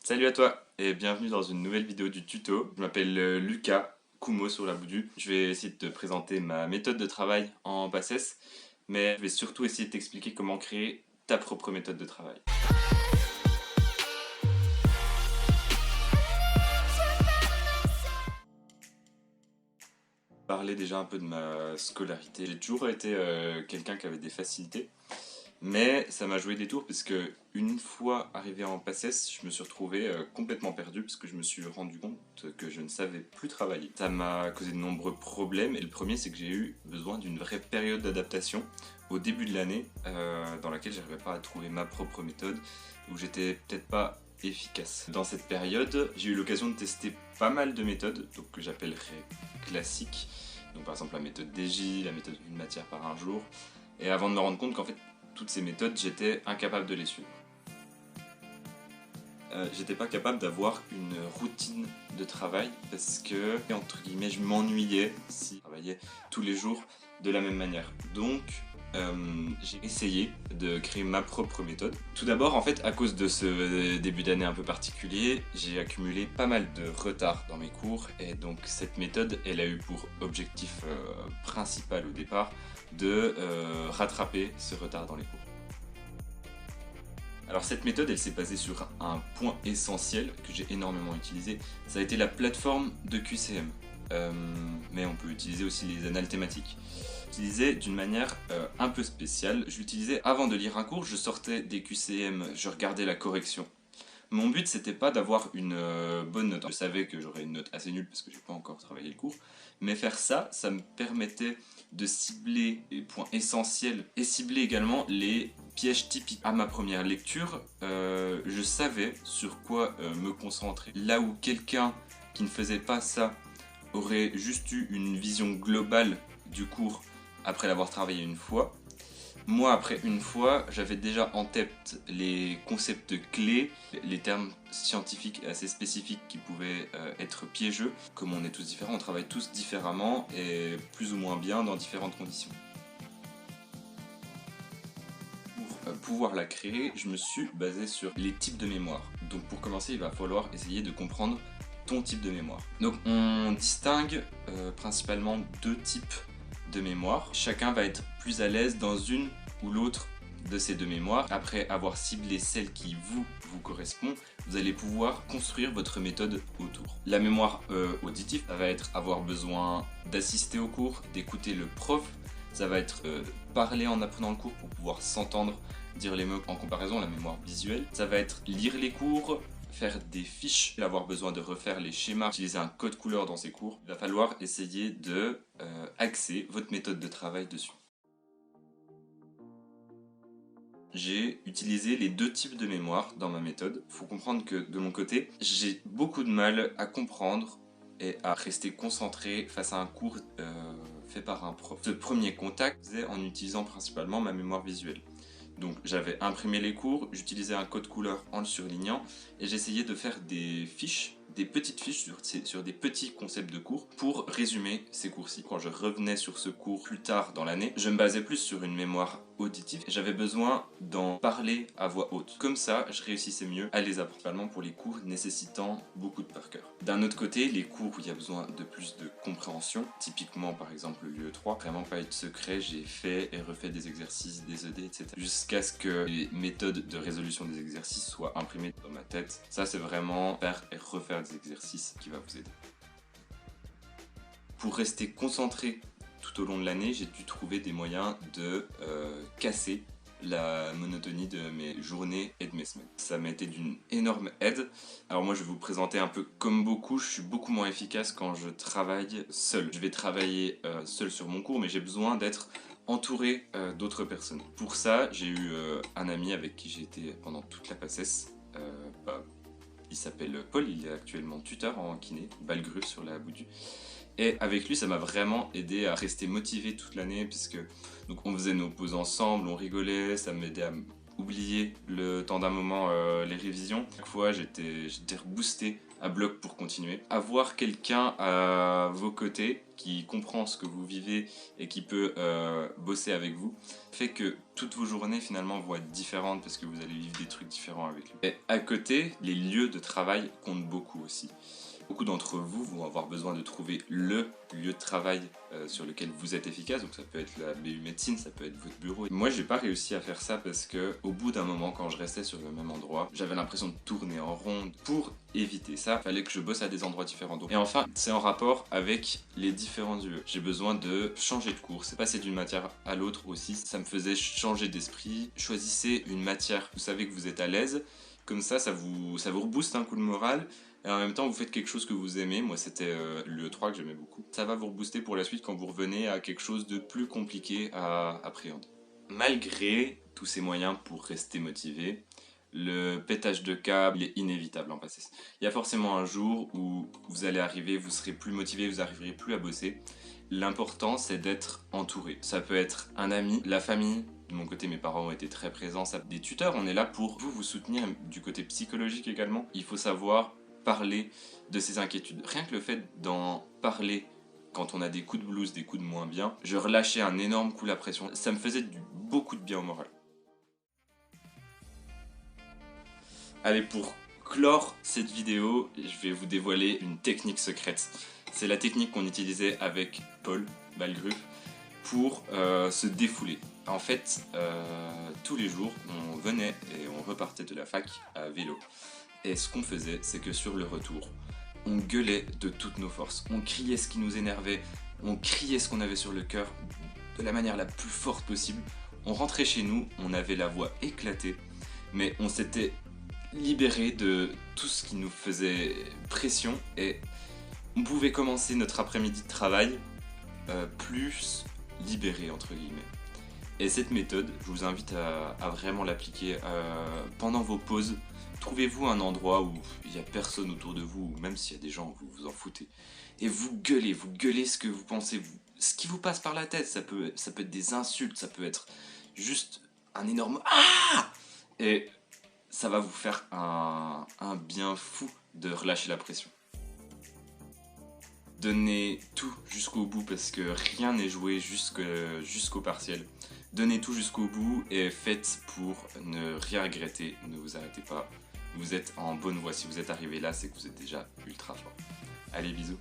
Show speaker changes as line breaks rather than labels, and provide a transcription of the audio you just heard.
Salut à toi et bienvenue dans une nouvelle vidéo du tuto. Je m'appelle Lucas Kumo sur la Boudu. Je vais essayer de te présenter ma méthode de travail en PACES, mais je vais surtout essayer de t'expliquer comment créer ta propre méthode de travail. Parler déjà un peu de ma scolarité. J'ai toujours été quelqu'un qui avait des facilités. Mais ça m'a joué des tours parce que une fois arrivé en PACES, je me suis retrouvé complètement perdu parce que je me suis rendu compte que je ne savais plus travailler. Ça m'a causé de nombreux problèmes et le premier c'est que j'ai eu besoin d'une vraie période d'adaptation au début de l'année dans laquelle j'arrivais pas à trouver ma propre méthode, où j'étais peut-être pas efficace. Dans cette période, j'ai eu l'occasion de tester pas mal de méthodes donc, que j'appellerais classiques. Donc par exemple la méthode DJ, la méthode une matière par un jour. Et avant de me rendre compte qu'en fait toutes ces méthodes, j'étais incapable de les suivre. J'étais pas capable d'avoir une routine de travail parce que, entre guillemets, je m'ennuyais si je travaillais tous les jours de la même manière. Donc, j'ai essayé de créer ma propre méthode. Tout d'abord, en fait, à cause de ce début d'année un peu particulier, j'ai accumulé pas mal de retard dans mes cours et donc cette méthode, elle a eu pour objectif principal au départ de rattraper ce retard dans les cours. Alors cette méthode, elle s'est basée sur un point essentiel que j'ai énormément utilisé, ça a été la plateforme de QCM. Mais on peut utiliser aussi les annales thématiques. J'utilisais d'une manière un peu spéciale. Je l'utilisais avant de lire un cours, je sortais des QCM, je regardais la correction. Mon but c'était pas d'avoir une bonne note. Je savais que j'aurais une note assez nulle parce que j'ai pas encore travaillé le cours. Mais faire ça, ça me permettait de cibler les points essentiels et cibler également les pièges typiques. À ma première lecture, je savais sur quoi me concentrer. Là où quelqu'un qui ne faisait pas ça aurait juste eu une vision globale du cours après l'avoir travaillé une fois, moi, après une fois, j'avais déjà en tête les concepts clés, les termes scientifiques assez spécifiques qui pouvaient être piégeux. Comme on est tous différents, on travaille tous différemment et plus ou moins bien dans différentes conditions. Pour pouvoir la créer, je me suis basé sur les types de mémoire. Donc pour commencer, il va falloir essayer de comprendre ton type de mémoire. Donc on distingue principalement deux types de mémoire. Chacun va être plus à l'aise dans une ou l'autre de ces deux mémoires. Après avoir ciblé celle qui vous correspond, vous allez pouvoir construire votre méthode autour. La mémoire auditive, ça va être avoir besoin d'assister au cours, d'écouter le prof. Ça va être parler en apprenant le cours pour pouvoir s'entendre, dire les mots. En comparaison, la mémoire visuelle, ça va être lire les cours, faire des fiches, avoir besoin de refaire les schémas, utiliser un code couleur dans ces cours. Il va falloir essayer de axer votre méthode de travail dessus. J'ai utilisé les deux types de mémoire dans ma méthode. Il faut comprendre que de mon côté, j'ai beaucoup de mal à comprendre et à rester concentré face à un cours fait par un prof. Ce premier contact faisait en utilisant principalement ma mémoire visuelle. Donc j'avais imprimé les cours, j'utilisais un code couleur en le surlignant et j'essayais de faire des fiches, des petites fiches sur des petits concepts de cours pour résumer ces cours-ci. Quand je revenais sur ce cours plus tard dans l'année, je me basais plus sur une mémoire auditive. J'avais besoin d'en parler à voix haute. Comme ça, je réussissais mieux à les apprendre, principalement pour les cours nécessitant beaucoup de par cœur. D'un autre côté, les cours où il y a besoin de plus de compréhension, typiquement par exemple le UE3, vraiment pas être secret, j'ai fait et refait des exercices, des ED, etc. Jusqu'à ce que les méthodes de résolution des exercices soient imprimées dans ma tête. Ça, c'est vraiment faire et refaire des exercices qui va vous aider. Pour rester concentré tout au long de l'année, j'ai dû trouver des moyens de casser la monotonie de mes journées et de mes semaines. Ça m'a été d'une énorme aide. Alors moi je vais vous présenter un peu comme beaucoup, je suis beaucoup moins efficace quand je travaille seul. Je vais travailler seul sur mon cours mais j'ai besoin d'être entouré d'autres personnes. Pour ça j'ai eu un ami avec qui j'ai été pendant toute la PACES. Il s'appelle Paul, il est actuellement tuteur en kiné, Balgrus sur la Boudu. Et avec lui, ça m'a vraiment aidé à rester motivé toute l'année puisque donc on faisait nos pauses ensemble, on rigolait, ça m'aidait à me oublié le temps d'un moment les révisions. Chaque fois j'étais reboosté à bloc pour continuer. Avoir quelqu'un à vos côtés qui comprend ce que vous vivez et qui peut bosser avec vous fait que toutes vos journées finalement vont être différentes parce que vous allez vivre des trucs différents avec lui. Et à côté, les lieux de travail comptent beaucoup aussi. Beaucoup d'entre vous vont avoir besoin de trouver le lieu de travail sur lequel vous êtes efficace, donc ça peut être la BU médecine, ça peut être votre bureau. Moi j'ai pas réussi à faire ça parce que au bout d'un moment, quand je restais sur le même endroit, j'avais l'impression de tourner en rond. Pour éviter ça, il fallait que je bosse à des endroits différents. Et enfin, c'est en rapport avec les différents lieux. J'ai besoin de changer de cours, c'est passer d'une matière à l'autre aussi, ça me faisait changer d'esprit. Choisissez une matière, vous savez que vous êtes à l'aise, comme ça vous rebooste un coup de morale. Et en même temps, vous faites quelque chose que vous aimez. Moi, c'était le E3 que j'aimais beaucoup. Ça va vous rebooster pour la suite quand vous revenez à quelque chose de plus compliqué à appréhender. Malgré tous ces moyens pour rester motivé, le pétage de câble est inévitable en passé. Il y a forcément un jour où vous allez arriver, vous serez plus motivé, vous n'arriverez plus à bosser. L'important, c'est d'être entouré. Ça peut être un ami, la famille. De mon côté, mes parents ont été très présents. Des tuteurs, on est là pour vous soutenir du côté psychologique également. Il faut savoir parler de ses inquiétudes. Rien que le fait d'en parler quand on a des coups de blues, des coups de moins bien, je relâchais un énorme coup la pression. Ça me faisait beaucoup de bien au moral. Allez, pour clore cette vidéo, je vais vous dévoiler une technique secrète. C'est la technique qu'on utilisait avec Paul Balgruuf pour se défouler. En fait, tous les jours, on venait et on repartait de la fac à vélo. Et ce qu'on faisait, c'est que sur le retour, on gueulait de toutes nos forces. On criait ce qui nous énervait, on criait ce qu'on avait sur le cœur de la manière la plus forte possible. On rentrait chez nous, on avait la voix éclatée, mais on s'était libéré de tout ce qui nous faisait pression et on pouvait commencer notre après-midi de travail plus libéré, entre guillemets. Et cette méthode, je vous invite à vraiment l'appliquer pendant vos pauses. Trouvez-vous un endroit où il n'y a personne autour de vous, ou même s'il y a des gens, vous vous en foutez. Et vous gueulez ce que vous pensez, ce qui vous passe par la tête. Ça peut être des insultes, ça peut être juste un énorme ah! Et ça va vous faire un bien fou de relâcher la pression. Donnez tout jusqu'au bout parce que rien n'est joué jusqu'au partiel. Donnez tout jusqu'au bout et faites pour ne rien regretter. Ne vous arrêtez pas. Vous êtes en bonne voie. Si vous êtes arrivé là, c'est que vous êtes déjà ultra fort. Allez, bisous.